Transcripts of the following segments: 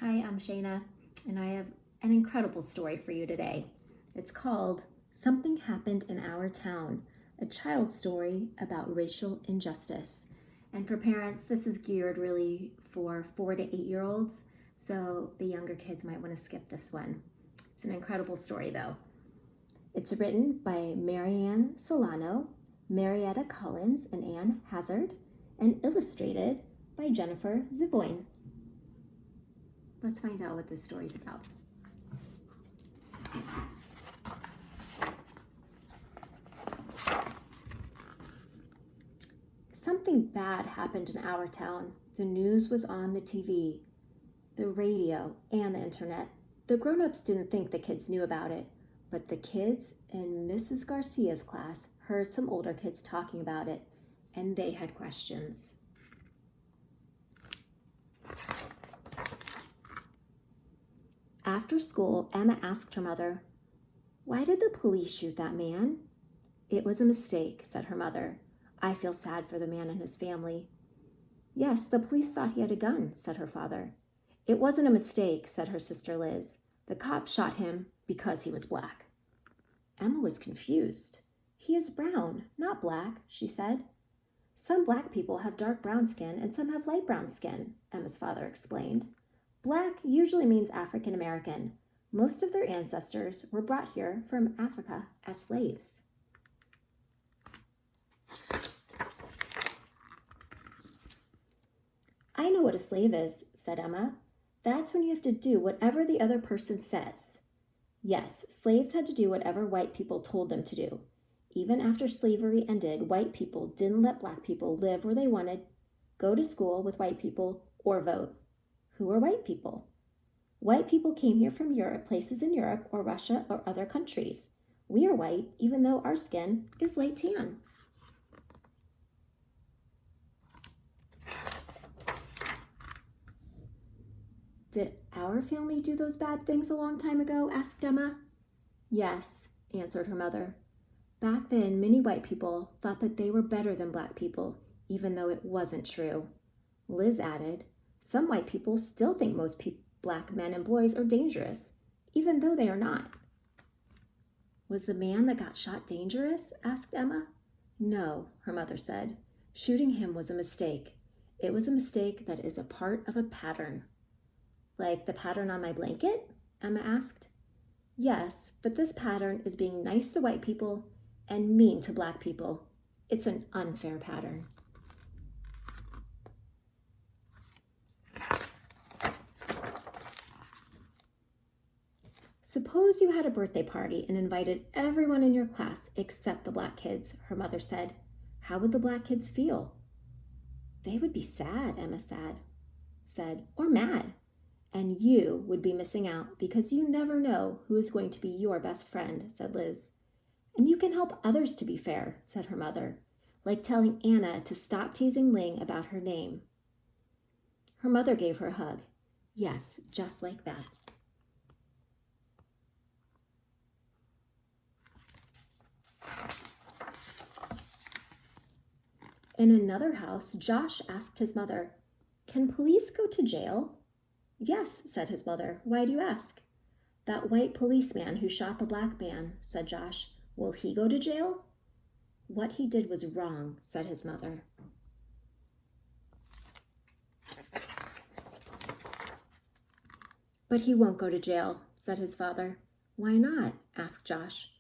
Hi, I'm Shayna, and I have an incredible story for you today. It's called Something Happened in Our Town, a child story about racial injustice. And for parents, this is geared really for 4 to 8-year-olds, so the younger kids might want to skip this one. It's an incredible story, though. It's written by Marianne Celano, Marietta Collins, and Anne Hazzard, and illustrated by Jennifer Zivoyne. Let's find out what this story's about. Something bad happened in our town. The news was on the TV, the radio, and the internet. The grown-ups didn't think the kids knew about it, but the kids in Mrs. Garcia's class heard some older kids talking about it, and they had questions. After school, Emma asked her mother, "Why did the police shoot that man?" "It was a mistake," said her mother. "I feel sad for the man and his family." "Yes, the police thought he had a gun," said her father. "It wasn't a mistake," said her sister Liz. "The cops shot him because he was black." Emma was confused. "He is brown, not black," she said. "Some black people have dark brown skin and some have light brown skin," Emma's father explained. "Black usually means African American. Most of their ancestors were brought here from Africa as slaves." "I know what a slave is," said Emma. "That's when you have to do whatever the other person says." Yes, slaves had to do whatever white people told them to do. Even after slavery ended, white people didn't let black people live where they wanted, go to school with white people, or vote. Who are white people? White people came here from Europe, places in Europe or Russia or other countries. We are white, even though our skin is light tan. "Did our family do those bad things a long time ago?" asked Emma. "Yes," answered her mother. "Back then, many white people thought that they were better than black people, even though it wasn't true." Liz added, "Some white people still think most black men and boys are dangerous, even though they are not." "Was the man that got shot dangerous?" asked Emma. "No," her mother said. "Shooting him was a mistake. It was a mistake that is a part of a pattern." "Like the pattern on my blanket?" Emma asked. "Yes, but this pattern is being nice to white people and mean to black people. It's an unfair pattern." "Suppose you had a birthday party and invited everyone in your class except the black kids," her mother said. "How would the black kids feel?" "They would be sad," Emma said, "or mad. And you would be missing out because you never know who is going to be your best friend," said Liz. "And you can help others to be fair," said her mother, "like telling Anna to stop teasing Ling about her name." Her mother gave her a hug. Yes, just like that. In another house, Josh asked his mother, "Can police go to jail?" "Yes," said his mother. "Why do you ask?" "That white policeman who shot the black man," said Josh. "Will he go to jail?" "What he did was wrong," said his mother. "But he won't go to jail," said his father. "Why not?" asked Josh.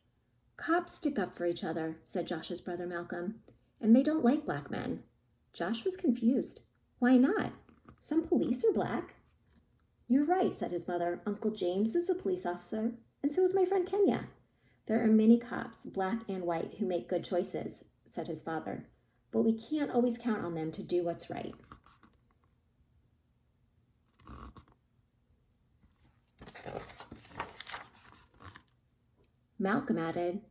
"Cops stick up for each other," said Josh's brother Malcolm, "and they don't like black men." Josh was confused. "Why not? Some police are black." "You're right," said his mother. "Uncle James is a police officer, and so is my friend Kenya." "There are many cops, black and white, who make good choices," said his father, "but we can't always count on them to do what's right." Malcolm added,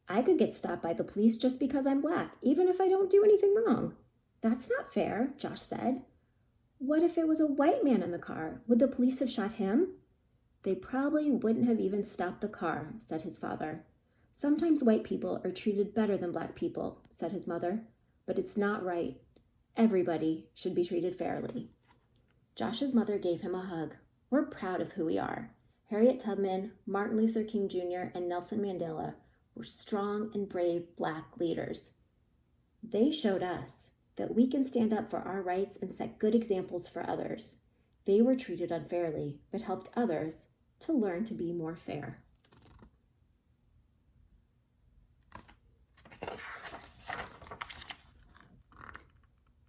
"I could get stopped by the police just because I'm black, even if I don't do anything wrong." "That's not fair," Josh said. "What if it was a white man in the car? Would the police have shot him?" "They probably wouldn't have even stopped the car," said his father. "Sometimes white people are treated better than black people," said his mother, "but it's not right. Everybody should be treated fairly." Josh's mother gave him a hug. We're proud of who we are. Harriet Tubman, Martin Luther King Jr., and Nelson Mandela were strong and brave Black leaders. They showed us that we can stand up for our rights and set good examples for others. They were treated unfairly, but helped others to learn to be more fair.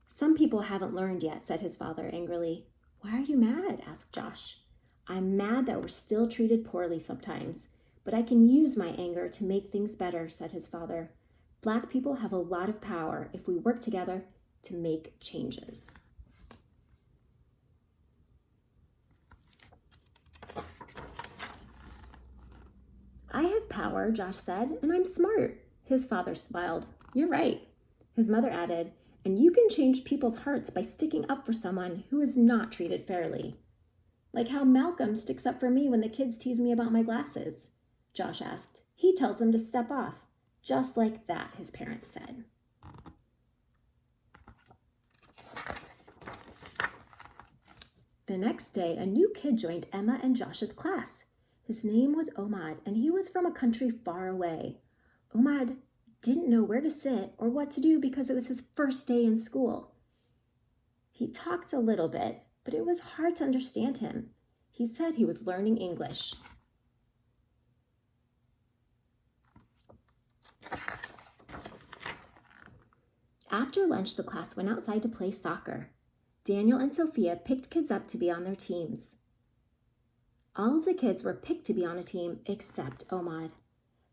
Some people haven't learned yet, said his father angrily. Why are you mad? Asked Josh. I'm mad that we're still treated poorly sometimes, but I can use my anger to make things better, said his father. Black people have a lot of power if we work together to make changes. I have power, Josh said, and I'm smart. His father smiled. You're right. His mother added, and you can change people's hearts by sticking up for someone who is not treated fairly. Like how Malcolm sticks up for me when the kids tease me about my glasses, Josh asked. He tells them to step off. Just like that, his parents said. The next day, a new kid joined Emma and Josh's class. His name was Omad, and he was from a country far away. Omad didn't know where to sit or what to do because it was his first day in school. He talked a little bit, but it was hard to understand him. He said he was learning English. After lunch, the class went outside to play soccer. Daniel and Sophia picked kids up to be on their teams. All of the kids were picked to be on a team except Omad.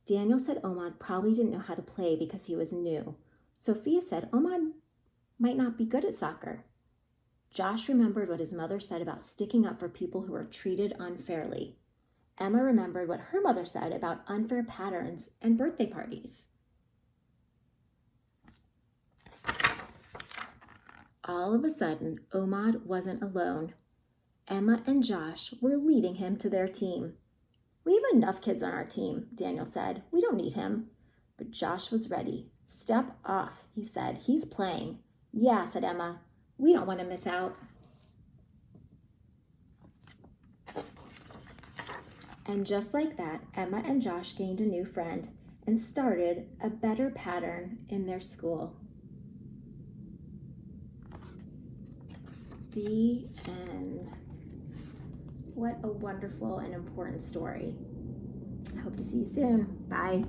Daniel said Omad probably didn't know how to play because he was new. Sophia said Omad might not be good at soccer. Josh remembered what his mother said about sticking up for people who were treated unfairly. Emma remembered what her mother said about unfair patterns and birthday parties. All of a sudden, Omad wasn't alone. Emma and Josh were leading him to their team. We have enough kids on our team, Daniel said. We don't need him. But Josh was ready. Step off, he said. He's playing. Yeah, said Emma. We don't want to miss out. And just like that, Emma and Josh gained a new friend and started a better pattern in their school. The end. What a wonderful and important story. I hope to see you soon. Bye.